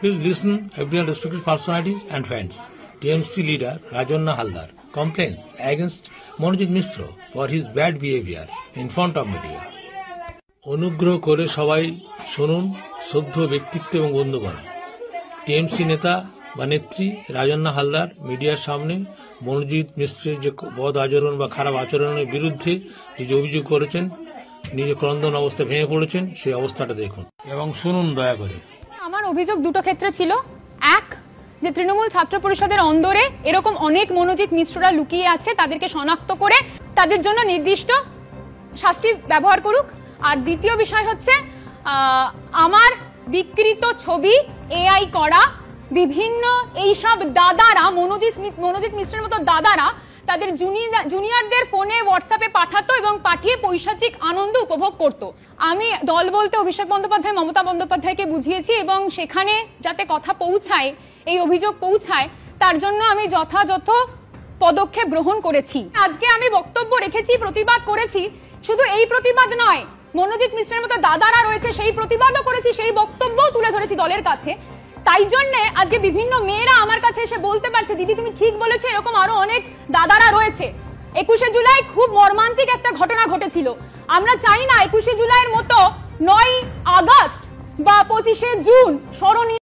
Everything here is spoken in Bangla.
Please listen, everyone respected personalities and fans. TMC leader Rajanna Haldar complains against Monojit Mishra for his bad behavior in front of media. অনুগ্রহ করে সবাই শুনুন, শ্রদ্ধ ব্যক্তিত্ব এবং বন্ধুগণ, টিএমসি নেতা বা নেত্রী রাজন্না হালদার মিডিয়ার সামনে মনোজিৎ মিশ্রের যে বদ আচরণ বা খারাপ আচরণের বিরুদ্ধে যে অভিযোগ করেছেন, নিজে ক্রন্দন অবস্থায় ভেঙে পড়েছেন, সেই অবস্থাটা দেখুন এবং শুনুন দয়া করে। আমার অভিযোগ দুটো ক্ষেত্রে ছিল। এক, যে তৃণমূল ছাত্র পরিষদের অন্দরে এরকম অনেক মনোজিৎ মিশ্ররা লুকিয়ে আছে, তাদেরকে শনাক্ত করে তাদের জন্য নির্দিষ্ট শাস্তি ব্যবহার করুক। আর দ্বিতীয় বিষয় হচ্ছে আমার বিকৃত ছবি এআই করা বিভিন্ন এইসব দাদারা, মনোজিৎ মিশ্রের মতো দাদারা তাদের জুনিয়রদের ফোনে হোয়াটসঅ্যাপে পাঠাতো এবং পাঠিয়ে পৈশাচিক আনন্দ উপভোগ করত। আমি দল বলতে অভিষেক বন্দ্যোপাধ্যায়, মমতা বন্দ্যোপাধ্যায়কে বুঝিয়েছি এবং সেখানে যাতে কথা পৌঁছায়, এই অভিযোগ পৌঁছায়, তার জন্য আমি যথাযথ পদক্ষেপ গ্রহণ করেছি। আজকে আমি বক্তব্য রেখেছি, প্রতিবাদ করেছি। শুধু এই প্রতিবাদ নয়, মনোজিৎ মিশ্রের মতো দাদারা রয়েছে সেই প্রতিবাদও করেছি, সেই বক্তব্যও তুলে ধরেছি দলের কাছে। তাই জন্য আজকে বিভিন্ন মেয়েরা আমার কাছে এসে বলতে পারছে, দিদি তুমি ঠিক বলেছো, এরকম আরো অনেক দাদারা রয়েছে। 21শে জুলাই খুব মর্মান্তিক একটা ঘটনা ঘটেছিল। আমরা চাই না 21শে জুলাইয়ের মতো 9 আগস্ট বা 25শে জুন স্মরণীয়